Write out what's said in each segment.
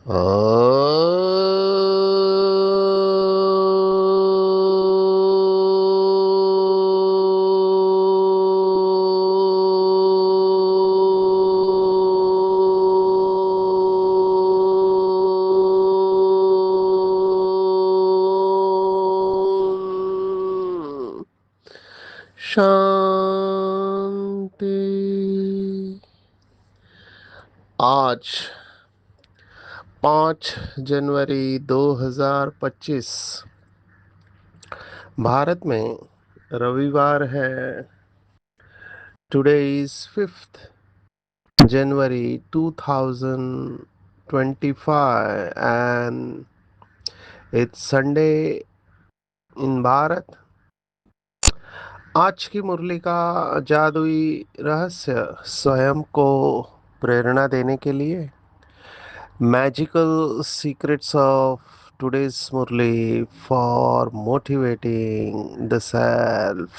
शांति। आज 5 जनवरी 2025 भारत में रविवार है। Today is 5 January 2025 and it's Sunday in Bharat. आज की मुरली का जादुई रहस्य स्वयं को प्रेरणा देने के लिए magical secrets of today's Murli for motivating the self.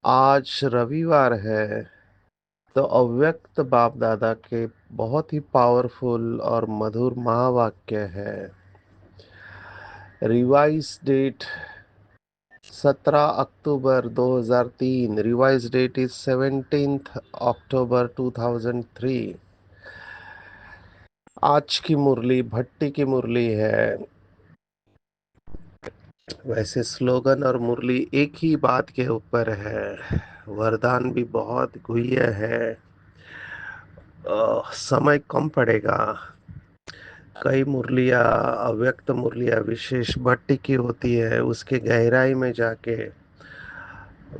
आज रविवार है तो अव्यक्त बाप दादा के बहुत ही पावरफुल और मधुर महावाक्य है। Revised date 17 October 2003। Revised date is 17 October 2003। आज की मुरली भट्टी की मुरली है। वैसे स्लोगन और मुरली एक ही बात के ऊपर है। वरदान भी बहुत गुह्य है। समय कम पड़ेगा। कई मुरलियाँ अव्यक्त मुरलियाँ विशेष भट्टी की होती है। उसके गहराई में जाके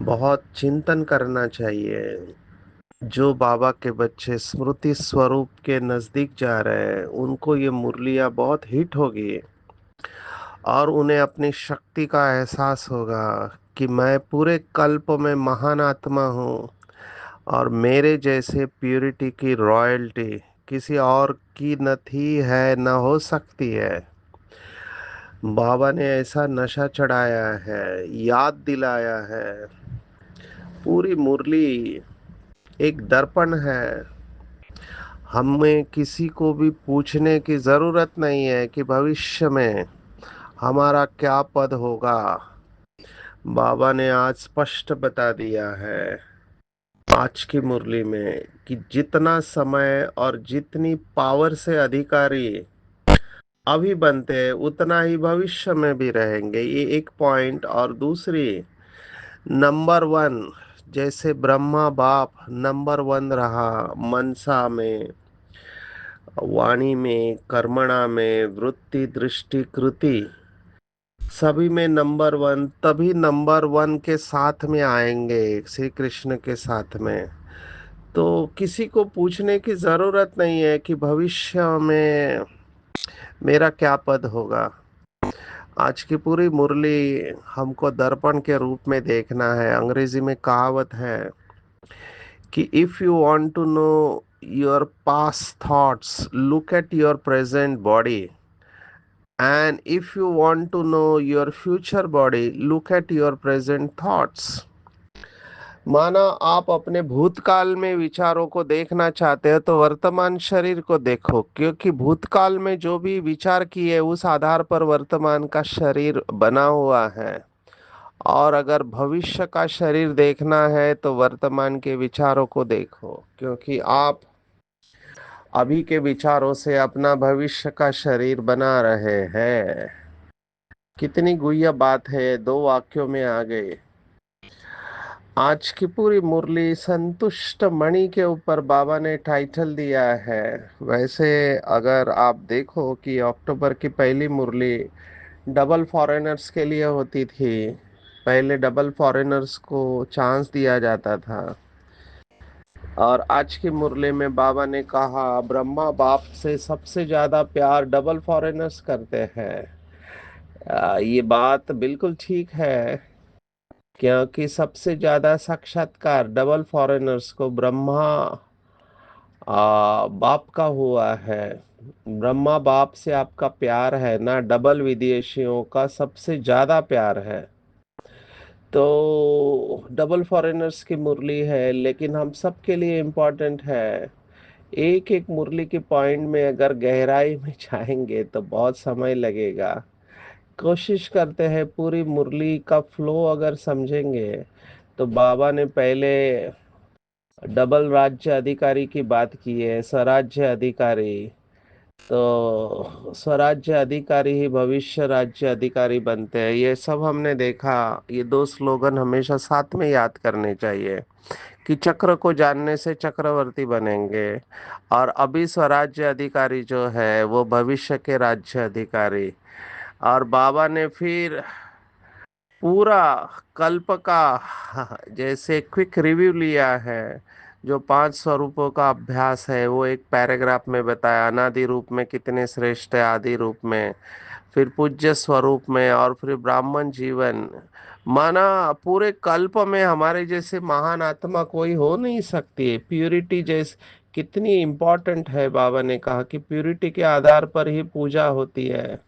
बहुत चिंतन करना चाहिए। जो बाबा के बच्चे स्मृति स्वरूप के नज़दीक जा रहे हैं उनको ये मुरलियाँ बहुत हिट होगी और उन्हें अपनी शक्ति का एहसास होगा कि मैं पूरे कल्प में महान आत्मा हूँ और मेरे जैसे प्यूरिटी की रॉयल्टी किसी और की न थी है न हो सकती है। बाबा ने ऐसा नशा चढ़ाया है, याद दिलाया है। पूरी मुरली एक दर्पण है। हमें किसी को भी पूछने की ज़रूरत नहीं है कि भविष्य में हमारा क्या पद होगा। बाबा ने आज स्पष्ट बता दिया है आज की मुरली में कि जितना समय और जितनी पावर से अधिकारी अभी बनते हैं उतना ही भविष्य में भी रहेंगे। ये एक पॉइंट। और दूसरी, नंबर वन, जैसे ब्रह्मा बाप नंबर वन रहा मनसा में, वाणी में, कर्मणा में, वृत्ति, दृष्टि, कृति, सभी में नंबर वन, तभी नंबर वन के साथ में आएंगे श्री कृष्ण के साथ में। तो किसी को पूछने की जरूरत नहीं है कि भविष्य में मेरा क्या पद होगा। आज की पूरी मुरली हमको दर्पण के रूप में देखना है। अंग्रेजी में कहावत है कि if you want to know your past thoughts look at your present body, and if you want to know your future body look at your present thoughts. माना आप अपने भूतकाल में विचारों को देखना चाहते हो तो वर्तमान शरीर को देखो, क्योंकि भूतकाल में जो भी विचार किए उस आधार पर वर्तमान का शरीर बना हुआ है। और अगर भविष्य का शरीर देखना है तो वर्तमान के विचारों को देखो, क्योंकि आप अभी के विचारों से अपना भविष्य का शरीर बना रहे हैं। कितनी गुह्य बात है, दो वाक्यों में आ गई। आज की पूरी मुरली संतुष्ट मणि के ऊपर बाबा ने टाइटल दिया है। वैसे अगर आप देखो कि अक्टूबर की पहली मुरली डबल फॉरेनर्स के लिए होती थी। पहले डबल फॉरेनर्स को चांस दिया जाता था। और आज की मुरली में बाबा ने कहा ब्रह्मा बाप से सबसे ज्यादा प्यार डबल फॉरेनर्स करते हैं। ये बात बिल्कुल ठीक है, क्योंकि सबसे ज्यादा साक्षात्कार डबल फॉरेनर्स को ब्रह्मा बाप का हुआ है। ब्रह्मा बाप से आपका प्यार है ना, डबल विदेशियों का सबसे ज्यादा प्यार है। तो डबल फॉरेनर्स की मुरली है, लेकिन हम सबके लिए इम्पोर्टेंट है। एक एक मुरली के पॉइंट में अगर गहराई में जाएंगे तो बहुत समय लगेगा। कोशिश करते हैं पूरी मुरली का फ्लो अगर समझेंगे। तो बाबा ने पहले डबल राज्य अधिकारी की बात की है, स्वराज्य अधिकारी। तो स्वराज्य अधिकारी ही भविष्य राज्य अधिकारी बनते हैं, ये सब हमने देखा। ये दो स्लोगन हमेशा साथ में याद करने चाहिए कि चक्र को जानने से चक्रवर्ती बनेंगे। और अभी स्वराज्य अधिकारी जो है वो भविष्य के राज्य अधिकारी। और बाबा ने फिर पूरा कल्प का जैसे क्विक रिव्यू लिया है। जो 5 स्वरूपों का अभ्यास है वो एक पैराग्राफ में बताया, अनादि रूप में कितने श्रेष्ठ है, आदि रूप में, फिर पूज्य स्वरूप में, और फिर ब्राह्मण जीवन। माना पूरे कल्प में हमारे जैसे महान आत्मा कोई हो नहीं सकती। प्यूरिटी जैसे कितनी इम्पोर्टेंट है, बाबा ने कहा कि प्यूरिटी के आधार पर ही पूजा होती है।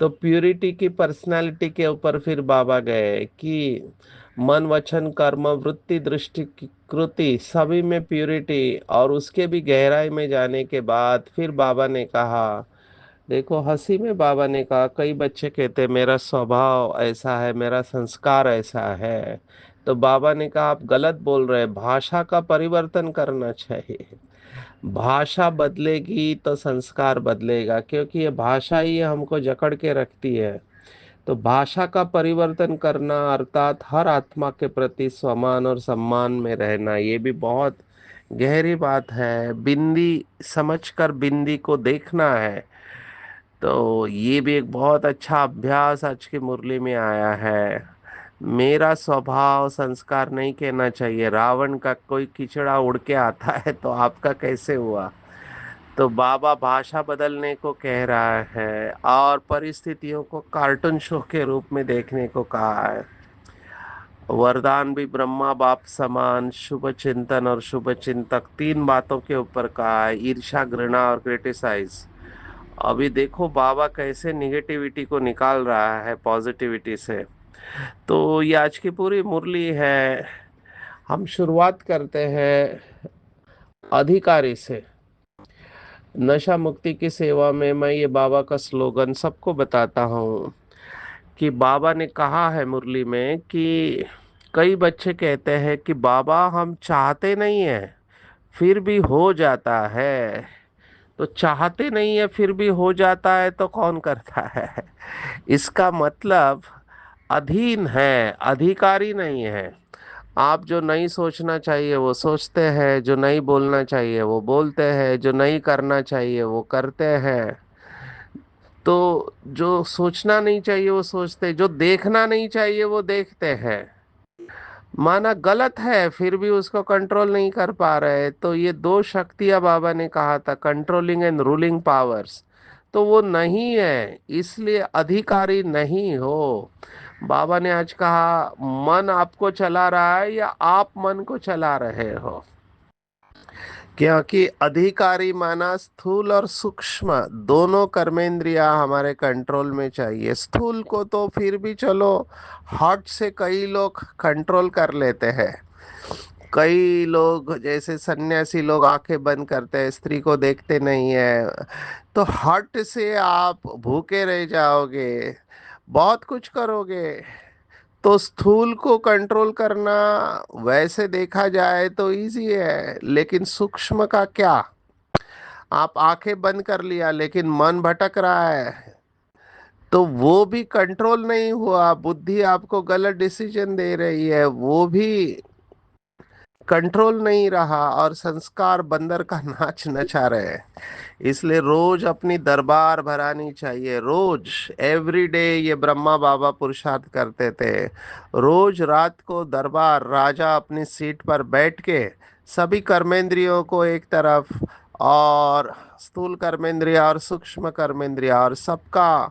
तो प्यूरिटी की पर्सनालिटी के ऊपर फिर बाबा गए कि मन वचन कर्म वृत्ति दृष्टि कृति सभी में प्यूरिटी। और उसके भी गहराई में जाने के बाद फिर बाबा ने कहा, देखो हंसी में बाबा ने कहा, कई बच्चे कहते मेरा स्वभाव ऐसा है, मेरा संस्कार ऐसा है। तो बाबा ने कहा आप गलत बोल रहे हैं, भाषा का परिवर्तन करना चाहिए। भाषा बदलेगी तो संस्कार बदलेगा, क्योंकि ये भाषा ही हमको जकड़ के रखती है। तो भाषा का परिवर्तन करना अर्थात हर आत्मा के प्रति सम्मान और सम्मान में रहना, ये भी बहुत गहरी बात है। बिंदी समझकर बिंदी को देखना है। तो ये भी एक बहुत अच्छा अभ्यास आज की मुरली में आया है। मेरा स्वभाव संस्कार नहीं कहना चाहिए। रावण का कोई किचड़ा उड़ के आता है तो आपका कैसे हुआ। तो बाबा भाषा बदलने को कह रहा है और परिस्थितियों को कार्टून शो के रूप में देखने को कहा है। वरदान भी ब्रह्मा बाप समान, शुभ चिंतन और शुभ चिंतक, 3 बातों के ऊपर कहा है, ईर्ष्या घृणा और क्रिटिसाइज। अभी देखो बाबा कैसे निगेटिविटी को निकाल रहा है पॉजिटिविटी से। तो ये आज की पूरी मुरली है। हम शुरुआत करते हैं अधिकारी से। नशा मुक्ति की सेवा में मैं ये बाबा का स्लोगन सबको बताता हूँ कि बाबा ने कहा है मुरली में कि कई बच्चे कहते हैं कि बाबा हम चाहते नहीं है फिर भी हो जाता है। तो चाहते नहीं है फिर भी हो जाता है तो कौन करता है? इसका मतलब अधीन है, अधिकारी नहीं है। आप जो नहीं सोचना चाहिए वो सोचते हैं, जो नहीं बोलना चाहिए वो बोलते हैं, जो नहीं करना चाहिए वो करते हैं। तो जो सोचना नहीं चाहिए वो सोचते, जो देखना नहीं चाहिए वो देखते हैं। माना गलत है फिर भी उसको कंट्रोल नहीं कर पा रहे। तो ये दो शक्तियां बाबा ने कहा था, कंट्रोलिंग एंड रूलिंग पावर्स, तो वो नहीं है, इसलिए अधिकारी नहीं हो। बाबा ने आज कहा मन आपको चला रहा है या आप मन को चला रहे हो। क्योंकि अधिकारी माना स्थूल और सूक्ष्म दोनों कर्मेंद्रियां हमारे कंट्रोल में चाहिए। स्थूल को तो फिर भी चलो हार्ट से कई लोग कंट्रोल कर लेते हैं। कई लोग जैसे सन्यासी लोग आंखें बंद करते हैं, स्त्री को देखते नहीं है। तो हार्ट से आप भूखे रह जाओगे, बहुत कुछ करोगे। तो स्थूल को कंट्रोल करना वैसे देखा जाए तो इजी है, लेकिन सूक्ष्म का क्या। आप आंखें बंद कर लिया लेकिन मन भटक रहा है, तो वो भी कंट्रोल नहीं हुआ। बुद्धि आपको गलत डिसीजन दे रही है, वो भी कंट्रोल नहीं रहा। और संस्कार बंदर का नाच नचा रहे हैं। इसलिए रोज अपनी दरबार भरानी चाहिए। रोज, एवरी डे, ये ब्रह्मा बाबा पुरुषार्थ करते थे। रोज रात को दरबार, राजा अपनी सीट पर बैठ के सभी कर्मेंद्रियों को एक तरफ, और स्थूल कर्मेंद्रिय और सूक्ष्म कर्मेंद्रिय और सबका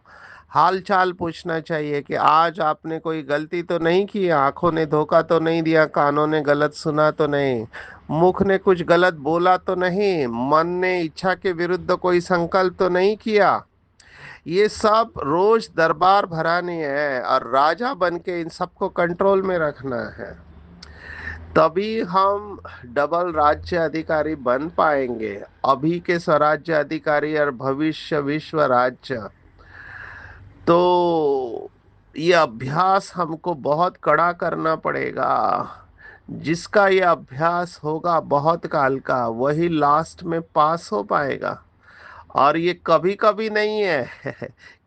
हाल चाल पूछना चाहिए कि आज आपने कोई गलती तो नहीं की, आंखों ने धोखा तो नहीं दिया, कानों ने गलत सुना तो नहीं, मुख ने कुछ गलत बोला तो नहीं, मन ने इच्छा के विरुद्ध कोई संकल्प तो नहीं किया। ये सब रोज दरबार भरानी है और राजा बन के इन सबको कंट्रोल में रखना है। तभी हम डबल राज्य अधिकारी बन पाएंगे। अभी के स्वराज्य अधिकारी और भविष्य विश्व राज्य, तो ये अभ्यास हमको बहुत कड़ा करना पड़ेगा। जिसका ये अभ्यास होगा बहुत काल का, वही लास्ट में पास हो पाएगा। और ये कभी कभी नहीं है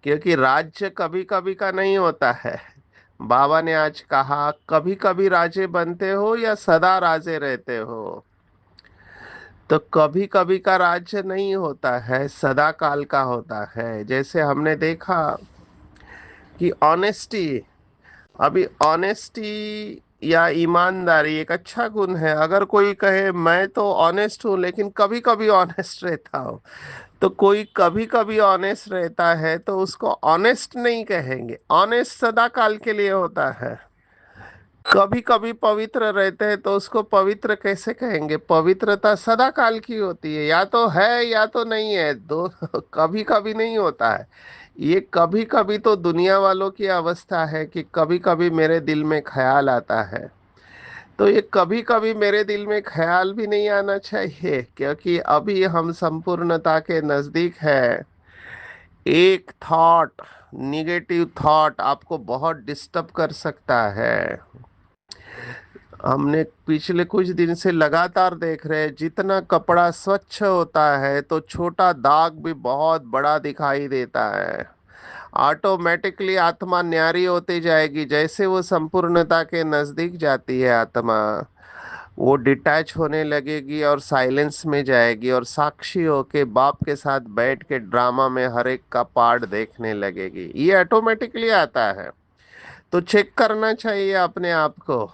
क्योंकि राज्य कभी कभी का नहीं होता है। बाबा ने आज कहा, कभी कभी राजे बनते हो या सदा राजे रहते हो। तो कभी कभी का राज्य नहीं होता है, सदा काल का होता है। जैसे हमने देखा कि ऑनेस्टी, अभी ऑनेस्टी या ईमानदारी एक अच्छा गुण है। अगर कोई कहे मैं तो ऑनेस्ट हूं लेकिन कभी कभी ऑनेस्ट रहता हूं, तो कोई कभी कभी ऑनेस्ट रहता है तो उसको ऑनेस्ट नहीं कहेंगे। ऑनेस्ट सदा काल के लिए होता है। कभी कभी पवित्र रहते हैं तो उसको पवित्र कैसे कहेंगे? पवित्रता सदा काल की होती है, या तो है या तो नहीं है, दो कभी कभी नहीं होता है। ये कभी कभी तो दुनिया वालों की अवस्था है कि कभी कभी मेरे दिल में ख्याल आता है। तो ये कभी कभी मेरे दिल में ख्याल भी नहीं आना चाहिए, क्योंकि अभी हम संपूर्णता के नजदीक है। एक थॉट, निगेटिव थॉट आपको बहुत डिस्टर्ब कर सकता है। हमने पिछले कुछ दिन से लगातार देख रहे हैं, जितना कपड़ा स्वच्छ होता है तो छोटा दाग भी बहुत बड़ा दिखाई देता है। ऑटोमेटिकली आत्मा न्यारी होती जाएगी। जैसे वो संपूर्णता के नजदीक जाती है आत्मा, वो डिटैच होने लगेगी और साइलेंस में जाएगी, और साक्षी होके बाप के साथ बैठ के ड्रामा में हर एक का पार्ट देखने लगेगी। ये ऑटोमेटिकली आता है। तो चेक करना चाहिए अपने आप को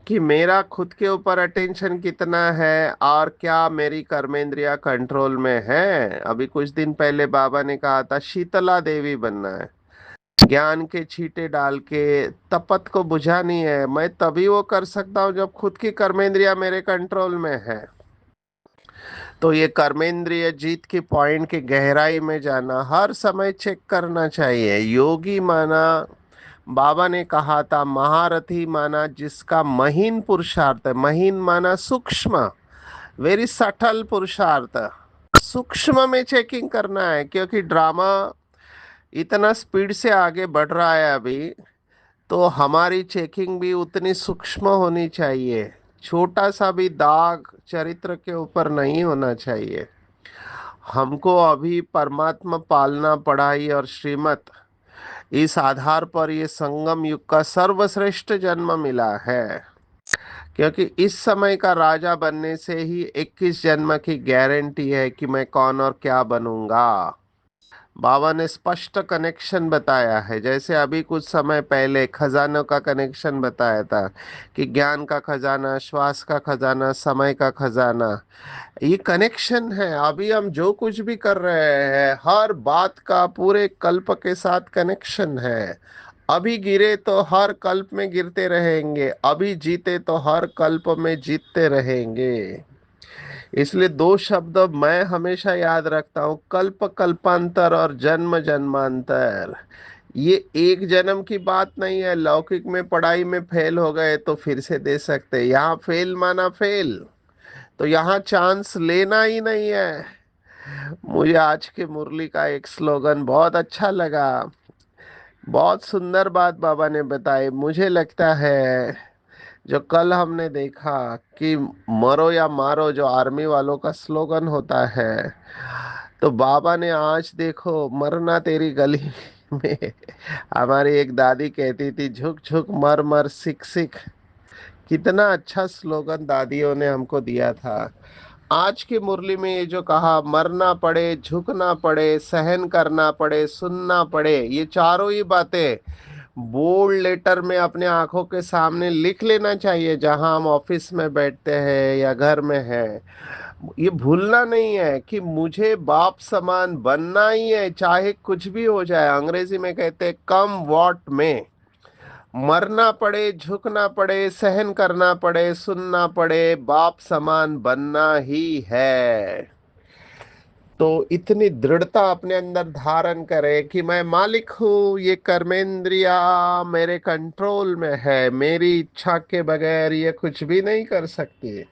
कि मेरा खुद के ऊपर अटेंशन कितना है, और क्या मेरी कर्मेंद्रिया कंट्रोल में है। अभी कुछ दिन पहले बाबा ने कहा था शीतला देवी बनना है। ज्ञान के छींटे डाल के तपत को बुझानी है। मैं तभी वो कर सकता हूँ जब खुद की कर्मेंद्रिया मेरे कंट्रोल में है। तो ये कर्मेंद्रिय जीत की पॉइंट की गहराई में जाना हर समय चेक करना चाहिए। योगी माना, बाबा ने कहा था महारथी माना जिसका महीन पुरुषार्थ है। महीन माना सूक्ष्म, वेरी सटल पुरुषार्थ। सूक्ष्म में चेकिंग करना है, क्योंकि ड्रामा इतना स्पीड से आगे बढ़ रहा है अभी। तो हमारी चेकिंग भी उतनी सूक्ष्म होनी चाहिए। छोटा सा भी दाग चरित्र के ऊपर नहीं होना चाहिए। हमको अभी परमात्मा पालना, पढ़ाई और श्रीमत, इस आधार पर ये संगम युग का सर्वश्रेष्ठ जन्म मिला है। क्योंकि इस समय का राजा बनने से ही 21 जन्म की गारंटी है कि मैं कौन और क्या बनूंगा। बाबा ने स्पष्ट कनेक्शन बताया है। जैसे अभी कुछ समय पहले खजानों का कनेक्शन बताया था कि ज्ञान का खजाना, श्वास का खजाना, समय का खजाना, ये कनेक्शन है। अभी हम जो कुछ भी कर रहे हैं हर बात का पूरे कल्प के साथ कनेक्शन है। अभी गिरे तो हर कल्प में गिरते रहेंगे, अभी जीते तो हर कल्प में जीतते रहेंगे। इसलिए दो शब्द मैं हमेशा याद रखता हूँ, कल्प कल्पांतर और जन्म जन्मांतर। ये एक जन्म की बात नहीं है। लौकिक में पढ़ाई में फेल हो गए तो फिर से दे सकते हैं। यहाँ फेल माना फेल, तो यहाँ चांस लेना ही नहीं है। मुझे आज के मुरली का एक स्लोगन बहुत अच्छा लगा। बहुत सुंदर बात बाबा ने बताई। मुझे लगता है जो कल हमने देखा कि मरो या मारो जो आर्मी वालों का स्लोगन होता है, तो बाबा ने आज देखो मरना तेरी गली में। हमारी एक दादी कहती थी झुक झुक मर मर सिख सिख। कितना अच्छा स्लोगन दादियों ने हमको दिया था। आज की मुरली में ये जो कहा, मरना पड़े, झुकना पड़े, सहन करना पड़े, सुनना पड़े, ये चारों ही बातें बोल्ड लेटर में अपने आंखों के सामने लिख लेना चाहिए। जहां हम ऑफिस में बैठते हैं या घर में हैं, ये भूलना नहीं है कि मुझे बाप समान बनना ही है, चाहे कुछ भी हो जाए। अंग्रेजी में कहते हैं कम वॉट में। मरना पड़े, झुकना पड़े, सहन करना पड़े, सुनना पड़े, बाप समान बनना ही है। तो इतनी दृढ़ता अपने अंदर धारण करे कि मैं मालिक हूँ, ये कर्मेंद्रिया मेरे कंट्रोल में है, मेरी इच्छा के बगैर ये कुछ भी नहीं कर सकती।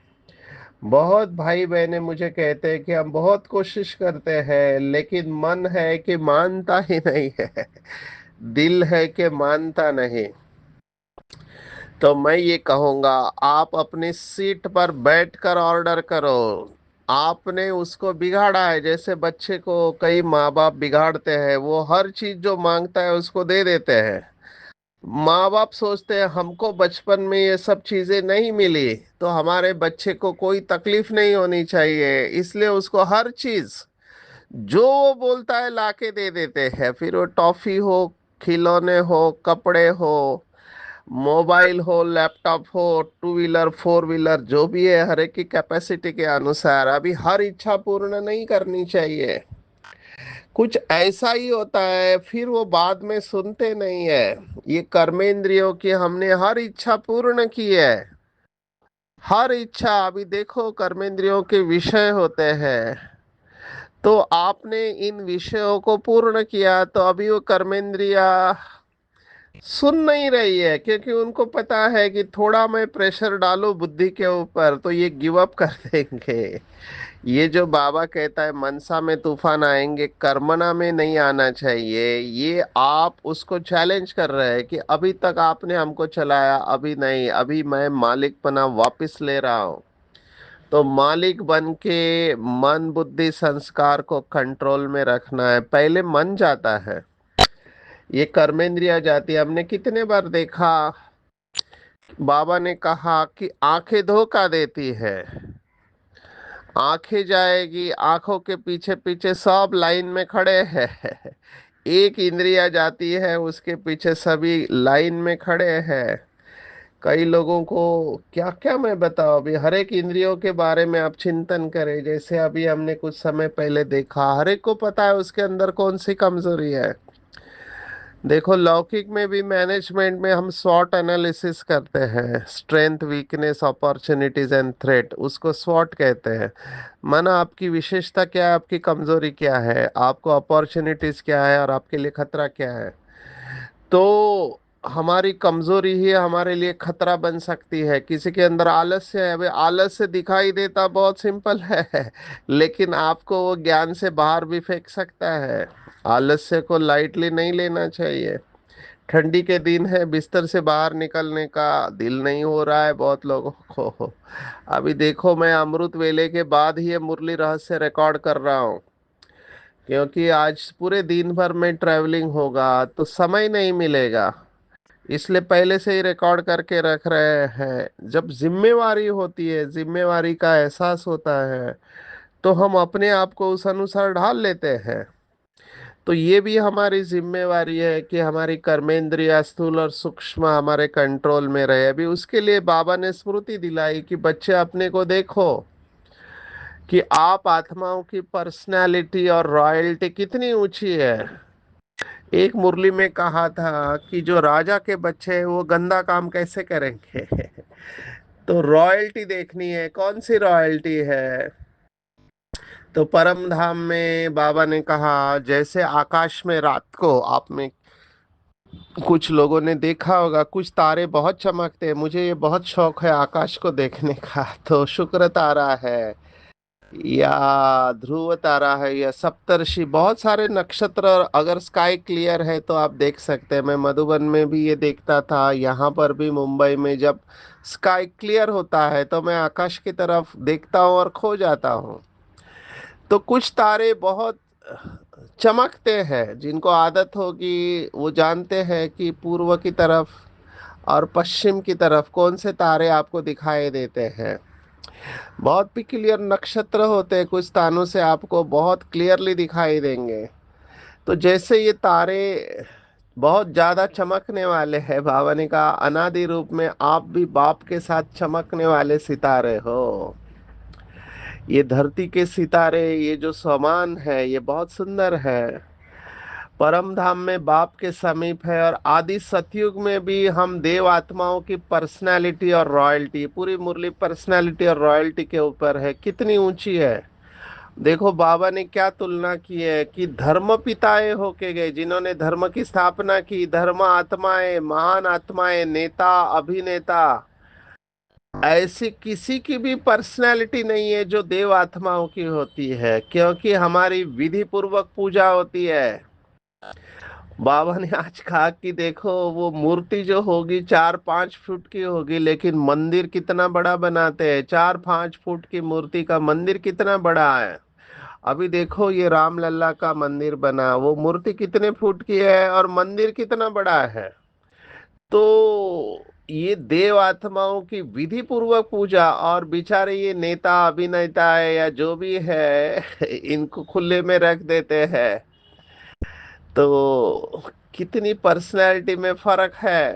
बहुत भाई बहने मुझे कहते हैं कि हम बहुत कोशिश करते हैं लेकिन मन है कि मानता ही नहीं है, दिल है कि मानता नहीं। तो मैं ये कहूंगा, आप अपनी सीट पर बैठकर ऑर्डर करो। आपने उसको बिगाड़ा है, जैसे बच्चे को कई माँ बाप बिगाड़ते हैं, वो हर चीज जो मांगता है उसको दे देते हैं। माँ बाप सोचते हैं हमको बचपन में ये सब चीजें नहीं मिली तो हमारे बच्चे को कोई तकलीफ नहीं होनी चाहिए, इसलिए उसको हर चीज जो वो बोलता है लाके दे देते हैं। फिर वो टॉफी हो, खिलौने हो, कपड़े हो, मोबाइल हो, लैपटॉप हो, टू व्हीलर फोर व्हीलर जो भी है, हर एक की कैपेसिटी के अनुसार। अभी हर इच्छा पूर्ण नहीं करनी चाहिए, कुछ ऐसा ही होता है, फिर वो बाद में सुनते नहीं है। ये कर्मेंद्रियों की हमने हर इच्छा पूर्ण की है, हर इच्छा। अभी देखो कर्मेंद्रियों के विषय होते हैं, तो आपने इन विषयों को पूर्ण किया तो अभी वो कर्मेंद्रिया सुन नहीं रही है, क्योंकि उनको पता है कि थोड़ा मैं प्रेशर डालूं बुद्धि के ऊपर तो ये गिव अप कर देंगे। ये जो बाबा कहता है मनसा में तूफान आएंगे, कर्मना में नहीं आना चाहिए, ये आप उसको चैलेंज कर रहे हैं कि अभी तक आपने हमको चलाया, अभी नहीं, अभी मैं मालिकपना वापस ले रहा हूँ। तो मालिक बन के मन बुद्धि संस्कार को कंट्रोल में रखना है। पहले मन जाता है, ये कर्मेंद्रिया जाती है। हमने कितने बार देखा, बाबा ने कहा कि आंखें धोखा देती है, आंखें जाएगी, आंखों के पीछे पीछे सब लाइन में खड़े हैं। एक इंद्रिया जाती है, उसके पीछे सभी लाइन में खड़े हैं। कई लोगों को क्या क्या मैं बताऊं, अभी हर एक इंद्रियों के बारे में आप चिंतन करें। जैसे अभी हमने कुछ समय पहले देखा, हर एक को पता है उसके अंदर कौन सी कमजोरी है। देखो लौकिक में भी मैनेजमेंट में हम स्वॉट एनालिसिस करते हैं, strength weakness opportunities and threat, उसको स्वॉट कहते हैं। माना आपकी विशेषता क्या है, आपकी कमजोरी क्या है, आपको अपॉर्चुनिटीज क्या है और आपके लिए खतरा क्या है। तो हमारी कमजोरी ही हमारे लिए खतरा बन सकती है। किसी के अंदर आलस्य है, भाई आलस्य दिखाई देता बहुत सिंपल है, लेकिन आपको वो ज्ञान से बाहर भी फेंक सकता है। आलस्य को लाइटली नहीं लेना चाहिए। ठंडी के दिन है, बिस्तर से बाहर निकलने का दिल नहीं हो रहा है बहुत लोगों को। अभी देखो मैं अमृत वेले के बाद ही ये मुरली रहस्य रिकॉर्ड कर रहा हूँ, क्योंकि आज पूरे दिन भर में ट्रैवलिंग होगा तो समय नहीं मिलेगा, इसलिए पहले से ही रिकॉर्ड करके रख रहे हैं। जब जिम्मेवारी होती है, जिम्मेवारी का एहसास होता है, तो हम अपने आप को उस अनुसार ढाल लेते हैं। तो ये भी हमारी जिम्मेवारी है कि हमारी कर्मेंद्रिय स्थूल और सूक्ष्म हमारे कंट्रोल में रहे। अभी उसके लिए बाबा ने स्मृति दिलाई कि बच्चे अपने को देखो कि आप आत्माओं की पर्सनालिटी और रॉयल्टी कितनी ऊंची है। एक मुरली में कहा था कि जो राजा के बच्चे हैं वो गंदा काम कैसे करेंगे। तो रॉयल्टी देखनी है, कौन सी रॉयल्टी है। तो परम धाम में बाबा ने कहा, जैसे आकाश में रात को आप में कुछ लोगों ने देखा होगा, कुछ तारे बहुत चमकते हैं, मुझे ये बहुत शौक है आकाश को देखने का। तो शुक्र तारा है या ध्रुव तारा है या सप्तर्षि, बहुत सारे नक्षत्र, अगर स्काई क्लियर है तो आप देख सकते हैं। मैं मधुबन में भी ये देखता था, यहाँ पर भी मुंबई में जब स्काई क्लियर होता है तो मैं आकाश की तरफ देखता हूँ और खो जाता हूँ। तो कुछ तारे बहुत चमकते हैं, जिनको आदत होगी वो जानते हैं कि पूर्व की तरफ और पश्चिम की तरफ कौन से तारे आपको दिखाई देते हैं। बहुत पिक्यूलियर नक्षत्र होते हैं, कुछ स्थानों से आपको बहुत क्लियरली दिखाई देंगे। तो जैसे ये तारे बहुत ज्यादा चमकने वाले हैं, बाबा ने कहा अनादि रूप में आप भी बाप के साथ चमकने वाले सितारे हो। ये धरती के सितारे, ये जो समान है ये बहुत सुंदर है। परम धाम में बाप के समीप है, और आदि सतयुग में भी हम देव आत्माओं की पर्सनालिटी और रॉयल्टी, पूरी मुरली पर्सनालिटी और रॉयल्टी के ऊपर है, कितनी ऊंची है। देखो बाबा ने क्या तुलना की है कि धर्म पिताएं होके गए, जिन्होंने धर्म की स्थापना की, धर्म आत्माएं, महान आत्माएं, नेता, अभिनेता, ऐसी किसी की भी पर्सनैलिटी नहीं है जो देव आत्माओं की होती है, क्योंकि हमारी विधि पूर्वक पूजा होती है। बाबा ने आज कहा कि देखो वो मूर्ति जो होगी 4-5 फुट की होगी, लेकिन मंदिर कितना बड़ा बनाते हैं। 4-5 फुट की मूर्ति का मंदिर कितना बड़ा है। अभी देखो ये राम लल्ला का मंदिर बना, वो मूर्ति कितने फुट की है और मंदिर कितना बड़ा है। तो ये देव आत्माओं की विधि पूर्वक पूजा, और बेचारे ये नेता अभिनेता है या जो भी है इनको खुले में रख देते हैं। तो कितनी पर्सनैलिटी में फर्क है।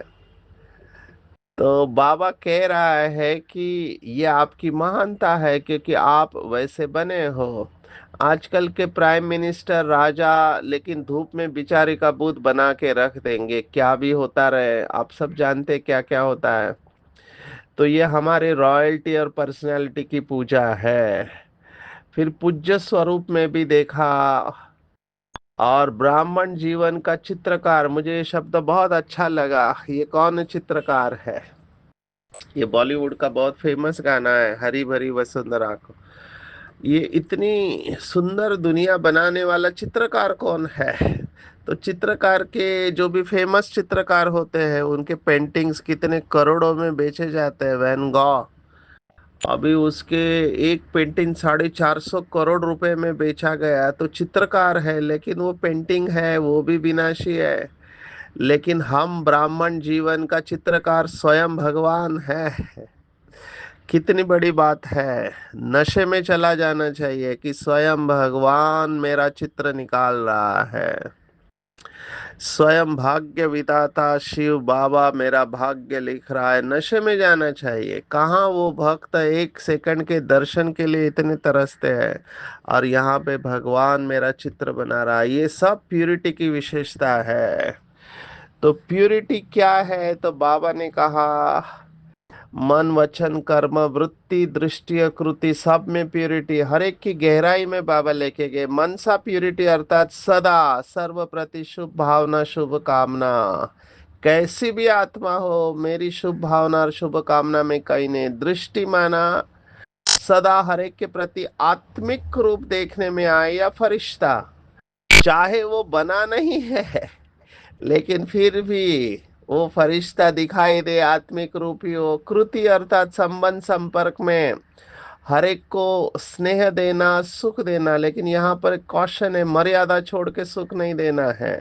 तो बाबा कह रहा है कि ये आपकी महानता है क्योंकि आप वैसे बने हो। आजकल के प्राइम मिनिस्टर राजा लेकिन धूप में बिचारे का भूत बना के रख देंगे, क्या भी होता रहे, आप सब जानते क्या क्या होता है। तो ये हमारे रॉयल्टी और पर्सनैलिटी की पूजा है। फिर पूज्य स्वरूप में भी देखा। और ब्राह्मण जीवन का चित्रकार, मुझे ये शब्द बहुत अच्छा लगा। ये कौन चित्रकार है? ये बॉलीवुड का बहुत फेमस गाना है, हरी भरी वसुंधरा को। ये इतनी सुंदर दुनिया बनाने वाला चित्रकार कौन है? तो चित्रकार के जो भी फेमस चित्रकार होते हैं उनके पेंटिंग्स कितने करोड़ों में बेचे जाते हैं। वैन गॉ, अभी उसके एक पेंटिंग 450 करोड़ रुपए में बेचा गया। तो चित्रकार है, लेकिन वो पेंटिंग है वो भी विनाशी है। लेकिन हम ब्राह्मण जीवन का चित्रकार स्वयं भगवान है। कितनी बड़ी बात है। नशे में चला जाना चाहिए कि स्वयं भगवान मेरा चित्र निकाल रहा है। स्वयं भाग्य विधाता शिव बाबा मेरा भाग्य लिख रहा है। नशे में जाना चाहिए। कहाँ वो भक्त 1 सेकंड के दर्शन के लिए इतने तरसते हैं, और यहाँ पे भगवान मेरा चित्र बना रहा है। ये सब प्यूरिटी की विशेषता है। तो प्यूरिटी क्या है? तो बाबा ने कहा मन वचन कर्म वृत्ति दृष्टि कृति सब में प्यूरिटी, हर एक की गहराई में बाबा लेके गए। मनसा प्यूरिटी अर्थात सदा सर्व प्रति शुभ भावना शुभ कामना। कैसी भी आत्मा हो, मेरी शुभ भावना और शुभ कामना में कहीं नहीं। दृष्टि माना सदा हर एक के प्रति आत्मिक रूप देखने में आए, या फरिश्ता, चाहे वो बना नहीं है लेकिन फिर भी वो फरिश्ता दिखाई दे, आत्मिक रूपी हो। कृति अर्थात संबंध संपर्क में हर एक को स्नेह देना सुख देना, लेकिन यहाँ पर कौशन है, मर्यादा छोड़ के सुख नहीं देना है।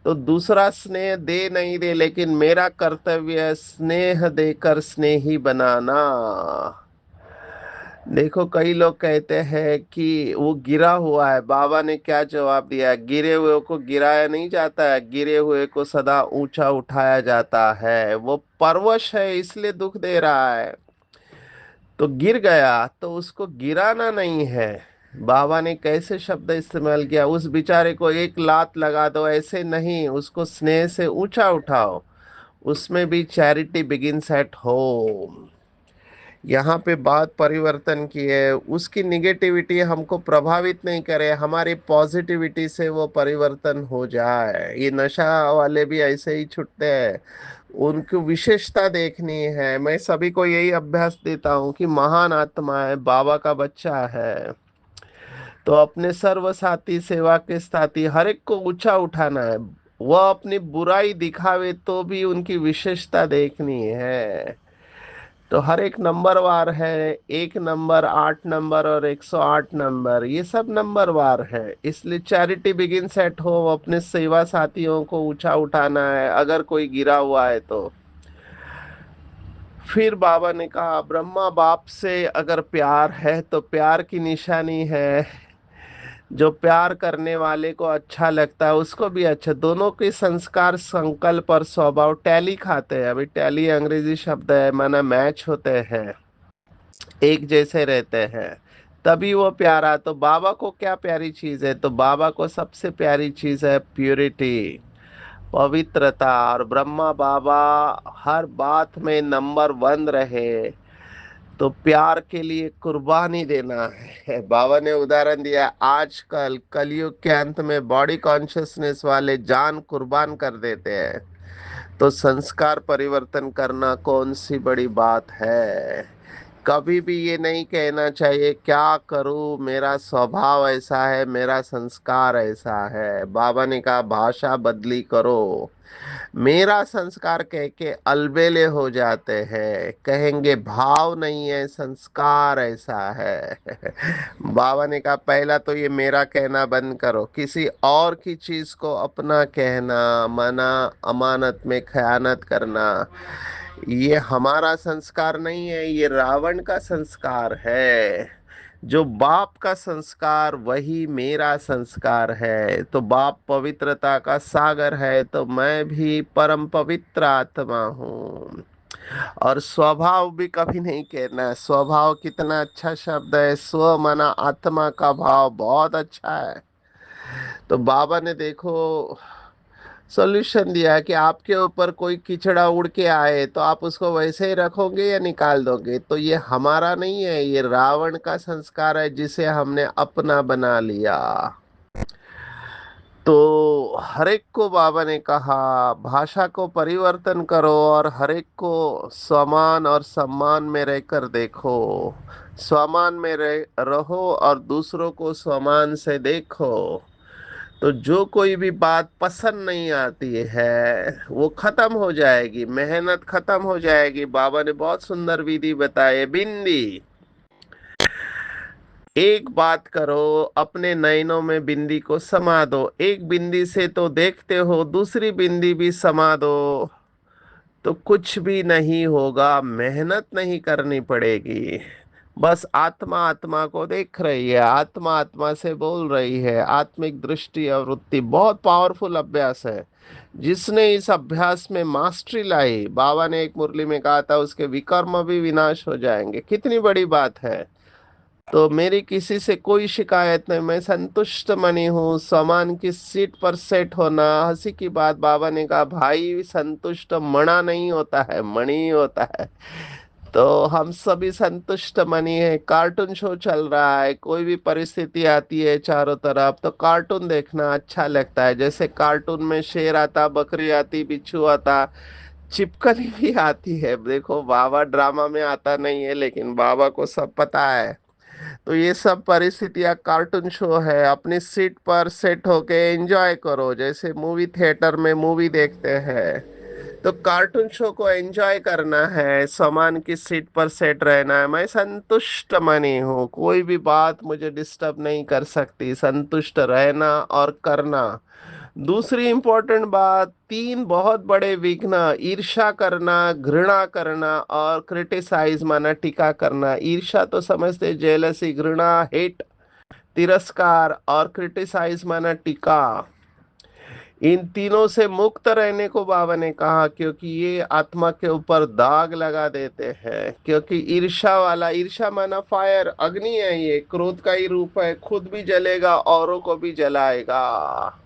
तो दूसरा स्नेह दे नहीं दे, लेकिन मेरा कर्तव्य है स्नेह देकर स्नेही बनाना। देखो कई लोग कहते हैं कि वो गिरा हुआ है। बाबा ने क्या जवाब दिया? गिरे हुए को गिराया नहीं जाता है, गिरे हुए को सदा ऊंचा उठाया जाता है। वो परवश है इसलिए दुख दे रहा है। तो गिर गया तो उसको गिराना नहीं है। बाबा ने कैसे शब्द इस्तेमाल किया? उस बेचारे को एक लात लगा दो, ऐसे नहीं, उसको स्नेह से ऊंचा उठाओ। उसमें भी चैरिटी बिगिंस एट होम। यहाँ पे बात परिवर्तन की है, उसकी निगेटिविटी हमको प्रभावित नहीं करे, हमारी पॉजिटिविटी से वो परिवर्तन हो जाए। ये नशा वाले भी ऐसे ही छुटते हैं। उनकी विशेषता देखनी है। मैं सभी को यही अभ्यास देता हूँ कि महान आत्मा है, बाबा का बच्चा है, तो अपने सर्व साथी सेवा के साथी हर एक को ऊंचा उठाना है। वह अपनी बुराई दिखावे तो भी उनकी विशेषता देखनी है। तो हर एक नंबर वार है। 1 नंबर, 8 नंबर और 108 नंबर, ये सब नंबर वार है। इसलिए चैरिटी बिगिंस एट होम। अपने सेवा साथियों को ऊंचा उठाना है अगर कोई गिरा हुआ है तो। फिर बाबा ने कहा ब्रह्मा बाप से अगर प्यार है तो प्यार की निशानी है, जो प्यार करने वाले को अच्छा लगता है उसको भी अच्छा। दोनों के संस्कार संकल्प और स्वभाव टैली खाते हैं। अभी टैली अंग्रेजी शब्द है, माना मैच होते हैं, एक जैसे रहते हैं, तभी वो प्यारा। तो बाबा को क्या प्यारी चीज है? तो बाबा को सबसे प्यारी चीज है प्यूरिटी, पवित्रता। और ब्रह्मा बाबा हर बात में नंबर 1 रहे। तो प्यार के लिए कुर्बानी देना है। बाबा ने उदाहरण दिया, आजकल कलयुग के अंत में बॉडी कॉन्शियसनेस वाले जान कुर्बान कर देते हैं। तो संस्कार परिवर्तन करना कौन सी बड़ी बात है। कभी भी ये नहीं कहना चाहिए क्या करूं, मेरा स्वभाव ऐसा है, मेरा संस्कार ऐसा है। बाबा ने कहा भाषा बदली करो। मेरा संस्कार कह के अलबेले हो जाते हैं, कहेंगे भाव नहीं है, संस्कार ऐसा है। बाबा ने कहा पहला तो ये मेरा कहना बंद करो, किसी और की चीज को अपना कहना, मना, अमानत में खयानत करना, ये हमारा संस्कार नहीं है, ये रावण का संस्कार है। जो बाप का संस्कार वही मेरा संस्कार है। तो बाप पवित्रता का सागर है, तो मैं भी परम पवित्र आत्मा हूँ। और स्वभाव भी कभी नहीं कहना। स्वभाव कितना अच्छा शब्द है, स्व मना आत्मा का भाव बहुत अच्छा है। तो बाबा ने देखो सॉल्यूशन दिया है कि आपके ऊपर कोई कीचड़ा उड़ के आए तो आप उसको वैसे ही रखोगे या निकाल दोगे। तो ये हमारा नहीं है, ये रावण का संस्कार है जिसे हमने अपना बना लिया। तो हर एक को बाबा ने कहा भाषा को परिवर्तन करो और हर एक को समान और सम्मान में रहकर देखो। समान में रहो और दूसरों को समान से देखो। तो जो कोई भी बात पसंद नहीं आती है वो खत्म हो जाएगी, मेहनत खत्म हो जाएगी। बाबा ने बहुत सुंदर विधि बताए। बिंदी, एक बात करो, अपने नयनों में बिंदी को समा दो। एक बिंदी से तो देखते हो, दूसरी बिंदी भी समा दो तो कुछ भी नहीं होगा, मेहनत नहीं करनी पड़ेगी। बस आत्मा आत्मा को देख रही है, आत्मा आत्मा से बोल रही है। आत्मिक दृष्टि और वृत्ति बहुत पावरफुल अभ्यास है। जिसने इस अभ्यास में मास्टरी लाई, बाबा ने एक मुरली में कहा था, उसके विकर्म भी विनाश हो जाएंगे। कितनी बड़ी बात है। तो मेरी किसी से कोई शिकायत नहीं, मैं संतुष्ट मनी हूँ। सामान की सीट पर सेट होना, हंसी की बात। बाबा ने कहा भाई संतुष्ट मणा नहीं होता है, मणि ही होता है। तो हम सभी संतुष्ट मनी है। कार्टून शो चल रहा है, कोई भी परिस्थिति आती है चारों तरफ तो कार्टून देखना अच्छा लगता है। जैसे कार्टून में शेर आता, बकरी आती, बिच्छू आता, छिपकली भी आती है। देखो बाबा ड्रामा में आता नहीं है लेकिन बाबा को सब पता है। तो ये सब परिस्थितियां कार्टून शो है। अपनी सीट पर सेट होके एंजॉय करो, जैसे मूवी थिएटर में मूवी देखते हैं। तो कार्टून शो को एंजॉय करना है, सामान की सीट पर सेट रहना है। मैं संतुष्ट मनी हूँ, कोई भी बात मुझे डिस्टर्ब नहीं कर सकती। संतुष्ट रहना और करना। दूसरी इंपॉर्टेंट बात, तीन बहुत बड़े विघ्न, ईर्ष्या करना, घृणा करना और क्रिटिसाइज माना टीका करना। ईर्ष्या तो समझते, जेलसी, घृणा, हेट, तिरस्कार, और क्रिटिसाइज माना टीका। इन तीनों से मुक्त रहने को बाबा ने कहा, क्योंकि ये आत्मा के ऊपर दाग लगा देते हैं। क्योंकि ईर्ष्या वाला, ईर्ष्या माना फायर, अग्नि है, ये क्रोध का ही रूप है, खुद भी जलेगा औरों को भी जलाएगा।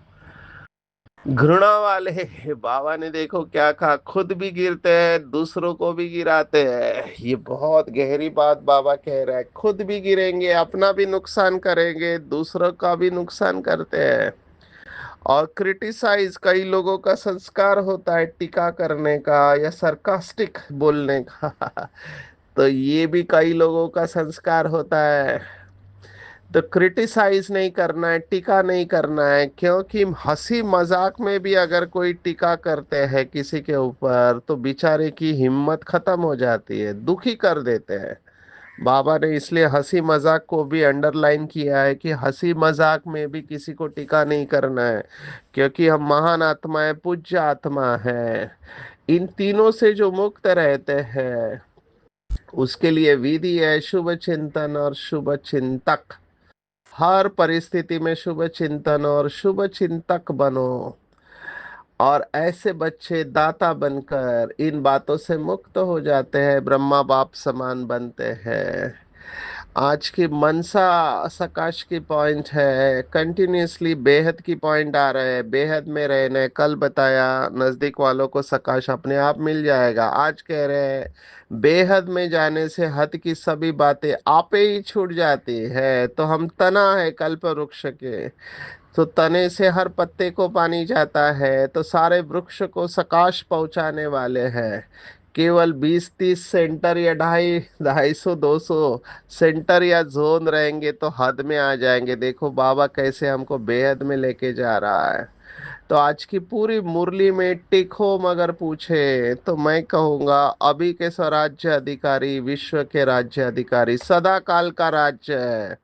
घृणा वाले, बाबा ने देखो क्या कहा, खुद भी गिरते हैं दूसरों को भी गिराते हैं। ये बहुत गहरी बात बाबा कह रहा है। खुद भी गिरेंगे, अपना भी नुकसान करेंगे, दूसरों का भी नुकसान करते हैं। और क्रिटिसाइज, कई लोगों का संस्कार होता है टीका करने का या सरकास्टिक बोलने का। तो ये भी कई लोगों का संस्कार होता है। तो क्रिटिसाइज नहीं करना है, टीका नहीं करना है। क्योंकि हंसी मजाक में भी अगर कोई टीका करते हैं किसी के ऊपर तो बेचारे की हिम्मत खत्म हो जाती है, दुखी कर देते हैं। बाबा ने इसलिए हंसी मजाक को भी अंडरलाइन किया है कि हंसी मजाक में भी किसी को टीका नहीं करना है। क्योंकि हम महान आत्मा है, पूज्य आत्मा है। इन तीनों से जो मुक्त रहते हैं उसके लिए विधि है शुभ चिंतन और शुभ चिंतक। हर परिस्थिति में शुभ चिंतन और शुभ चिंतक बनो। और ऐसे बच्चे दाता बनकर इन बातों से मुक्त हो जाते हैं, ब्रह्मा बाप समान बनते हैं। आज की मनसा सकाश की पॉइंट है, कंटिन्यूअसली बेहद की पॉइंट आ रहे हैं, बेहद में रहने। कल बताया नजदीक वालों को सकाश अपने आप मिल जाएगा, आज कह रहे हैं बेहद में जाने से हद की सभी बातें आपे ही छूट जाती है। तो हम तना है कल्प वृक्ष के, तो तने से हर पत्ते को पानी जाता है, तो सारे वृक्ष को सकाश पहुंचाने वाले हैं। केवल 20-30 सेंटर या 250-200 सेंटर या जोन रहेंगे तो हद में आ जाएंगे। देखो बाबा कैसे हमको बेहद में लेके जा रहा है। तो आज की पूरी मुरली में टिक होम अगर पूछे तो मैं कहूंगा अभी के स्वराज्य अधिकारी विश्व के राज्य अधिकारी, सदा काल का राज्य है।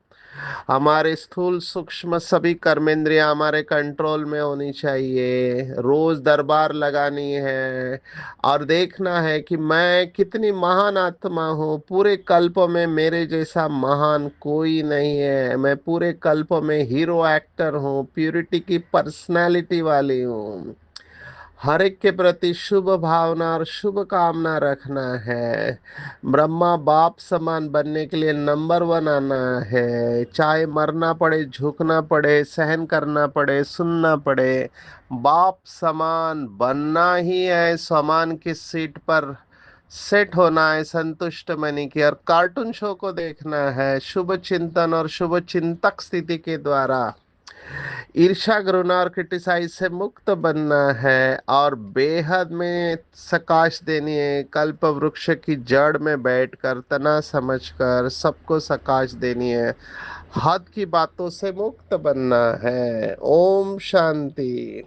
हमारे स्थूल सूक्ष्म सभी कर्मेंद्रियां हमारे कंट्रोल में होनी चाहिए, रोज दरबार लगानी है और देखना है कि मैं कितनी महान आत्मा हूँ। पूरे कल्प में मेरे जैसा महान कोई नहीं है, मैं पूरे कल्प में हीरो एक्टर हूँ, प्यूरिटी की पर्सनालिटी वाली हूँ। हर एक के प्रति शुभ भावना और शुभ कामना रखना है। ब्रह्मा बाप समान बनने के लिए नंबर वन आना है, चाहे मरना पड़े, झुकना पड़े, सहन करना पड़े, सुनना पड़े, बाप समान बनना ही है। समान की सीट पर सेट होना है, संतुष्ट मनी की, और कार्टून शो को देखना है शुभ चिंतन और शुभ चिंतक स्थिति के द्वारा। ईर्ष्या घृणा और क्रिटिसाइज से मुक्त बनना है और बेहद में सकाश देनी है। कल्प वृक्ष की जड़ में बैठकर तना समझकर सबको सकाश देनी है। हद की बातों से मुक्त बनना है। ओम शांति।